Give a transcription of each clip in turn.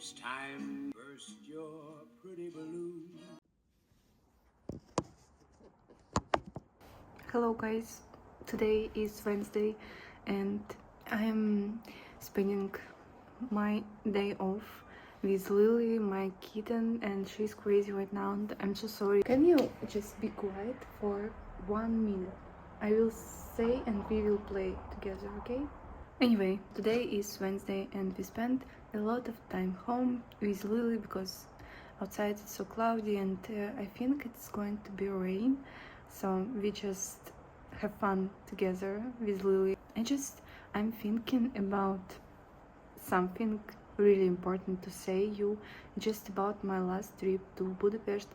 It's time to burst your pretty balloon. Hello guys, today is Wednesday and I am spending my day off with Lily, my kitten, and she's crazy right now and I'm so sorry. Can you just be quiet for 1 minute? I will say and we will play together, okay? Anyway, today is Wednesday and we spent a lot of time home with Lily because outside it's so cloudy and I think it's going to be rain, so we just have fun together with Lily. I'm thinking about something really important to say you, just about my last trip to Budapest.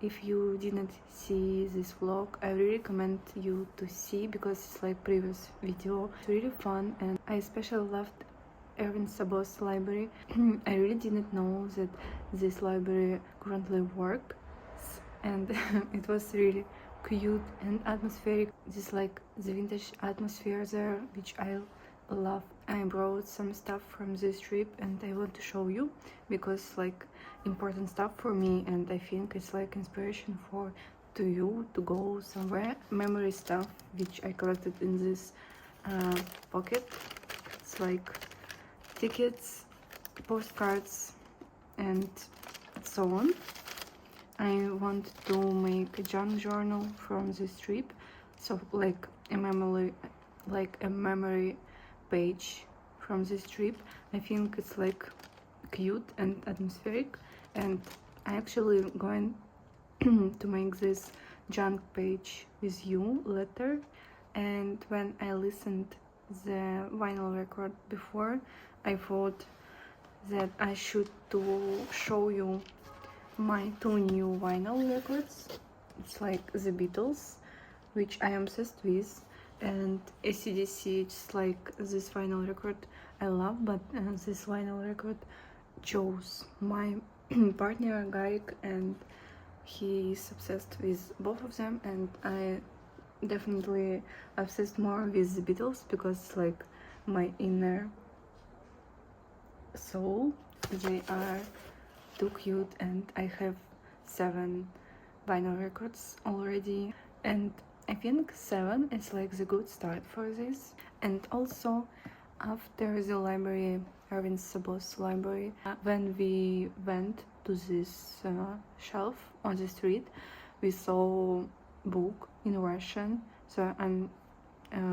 If you didn't see this vlog, I really recommend you to see because it's like previous video. It's really fun and I especially loved Erwin Sabos library. I really didn't know that this library currently works and it was really cute and atmospheric. Just like the vintage atmosphere there, which I love. I brought some stuff from this trip and I want to show you because like important stuff for me and I think it's like inspiration for to you to go somewhere. Memory stuff which I collected in this pocket. It's like tickets, postcards and so on. I want to make a junk journal from this trip, so like a memory page from this trip. I think it's like cute and atmospheric and I actually going to make this junk page with you later. And when I listened the vinyl record before, I thought that I should to show you my 2 new vinyl records. It's like the Beatles, which I am obsessed with, and AC/DC. It's like this vinyl record I love, but this vinyl record chose my partner Garik and he is obsessed with both of them, and I definitely obsessed more with the Beatles because it's like my inner soul. They are too cute and I have 7 vinyl records already and I think 7 is like the good start for this. And also after the library, Erwin Sabos library, when we went to this shelf on the street, we saw book in Russian, so I'm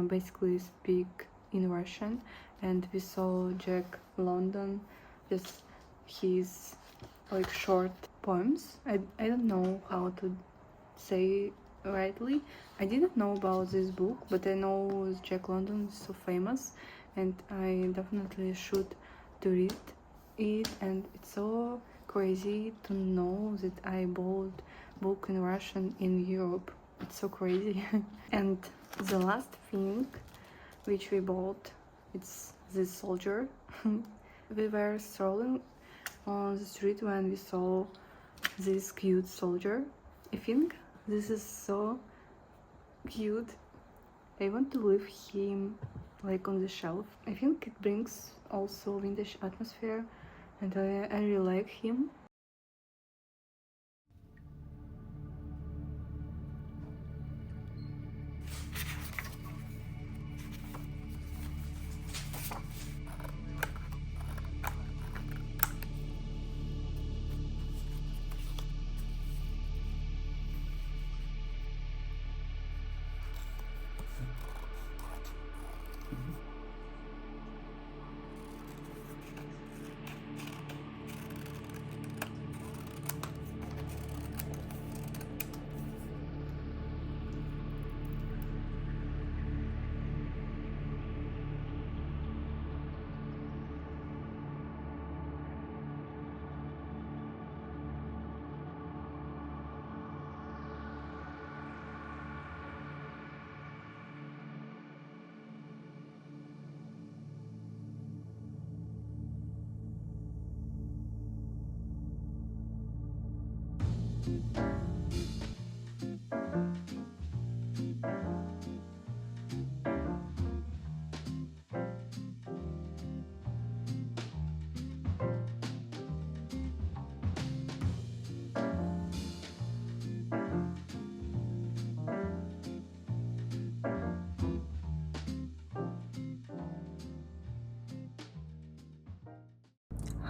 basically speak in Russian, and we saw Jack London, just his like short poems. I don't know how to say rightly. I didn't know about this book, but I know Jack London is so famous and I definitely should to read it. And it's so crazy to know that I bought book in Russian in Europe. It's so crazy. And the last thing which we bought, it's this soldier. We were strolling on the street when we saw this cute soldier. I think this is so cute. I want to leave him like on the shelf. I think it brings also vintage atmosphere and I really like him.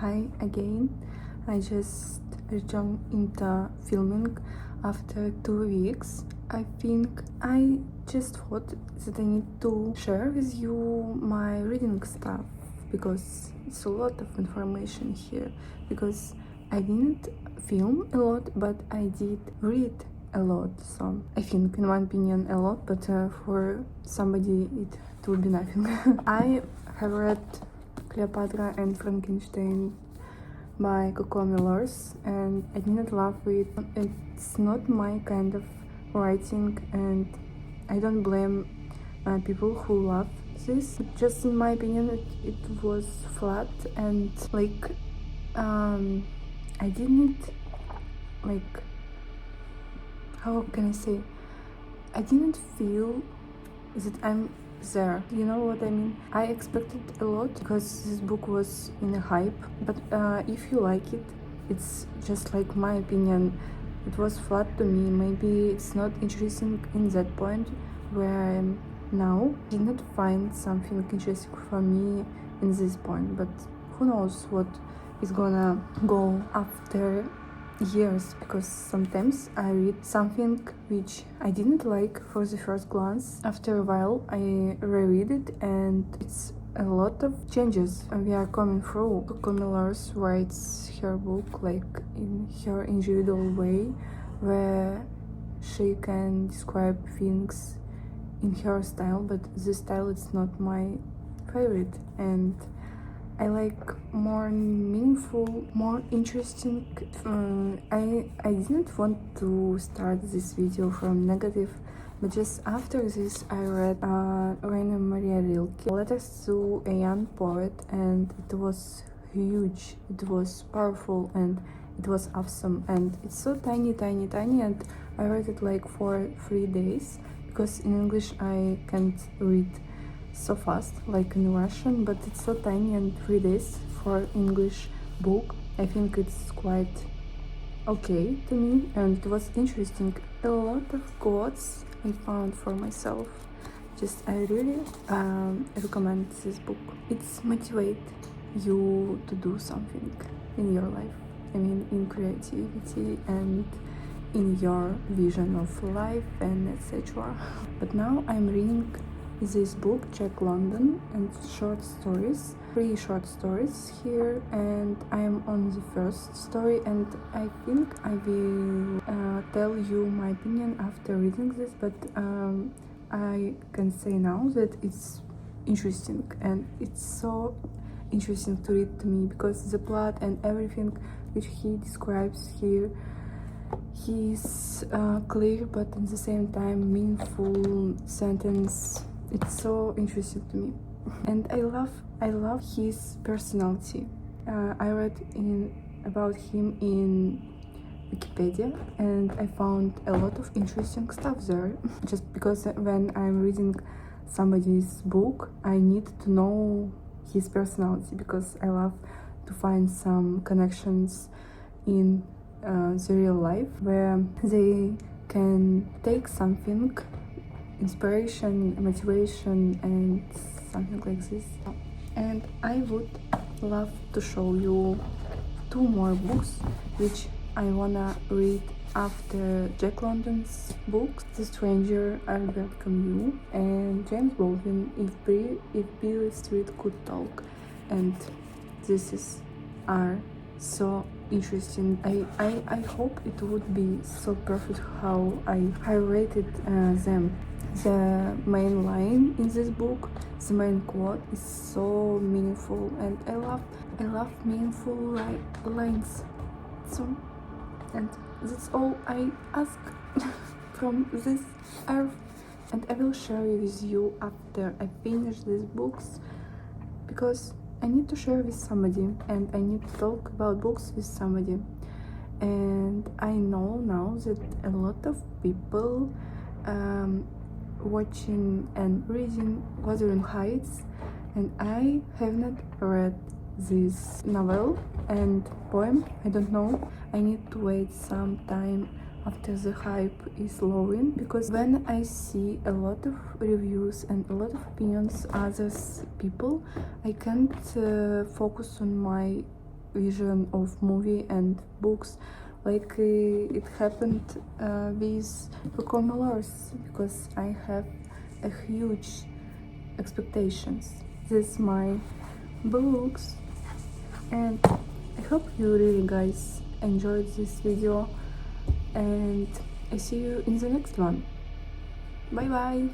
Hi again. I just returned into filming after 2 weeks. I think I just thought that I need to share with you my reading stuff because it's a lot of information here. Because I didn't film a lot, but I did read a lot. So I think, in my opinion, a lot, but for somebody it would be nothing. I have read Cleopatra and Frankenstein by Coco Millers, and I didn't love it. It's not my kind of writing, and I don't blame people who love this. Just in my opinion, it was flat and like I didn't like, how can I say? I didn't feel that I'm there. You know what I mean? I expected a lot because this book was in a hype, but if you like it, it's just like my opinion. It was flat to me. Maybe it's not interesting in that point where I am now. I did not find something interesting for me in this point, but who knows what is gonna go after years, because sometimes I read something which I didn't like for the first glance. After a while I reread it and it's a lot of changes we are coming through. Coco Millers writes her book like in her individual way, where she can describe things in her style, but this style is not my favorite, and I like more meaningful, more interesting. I didn't want to start this video from negative, but just after this I read Rainer Maria Rilke, Letters to a Young Poet, and it was huge, it was powerful, and it was awesome. And it's so tiny, and I read it like for 3 days, because in English I can't read so fast like in Russian, but it's so tiny, and 3 days for English book, I think it's quite okay to me, and it was interesting. A lot of quotes I found for myself. Just I really recommend this book. It's motivate you to do something in your life. I mean, in creativity and in your vision of life and etc. But now I'm reading this book, Jack London, and short stories, 3 short stories here, and I am on the first story, and I think I will tell you my opinion after reading this, but I can say now that it's interesting, and it's so interesting to read to me, because the plot and everything which he describes here, he's clear but at the same time meaningful sentence. It's so interesting to me, and I love his personality. I read about him in Wikipedia, and I found a lot of interesting stuff there. Just because when I'm reading somebody's book, I need to know his personality, because I love to find some connections in the real life where they can take something, inspiration, motivation, and something like this. And I would love to show you 2 more books which I wanna read after Jack London's books: The Stranger, I Welcome You, and James Baldwin, If Beale Street Could Talk. And these are so interesting. I hope it would be so perfect how I rated them. The main line in this book, the main quote, is so meaningful, and I love meaningful lines. So, and that's all I ask from this earth, and I will share it with you after I finish these books, because I need to share with somebody, and I need to talk about books with somebody. And I know now that a lot of people watching and reading Wuthering Heights, and I have not read this novel and poem. I don't know. I need to wait some time after the hype is lowering, because when I see a lot of reviews and a lot of opinions others people, I can't focus on my vision of movie and books, like it happened with Millers, because I have a huge expectations. This is my books, and I hope you really guys enjoyed this video, and I see you in the next one. Bye bye.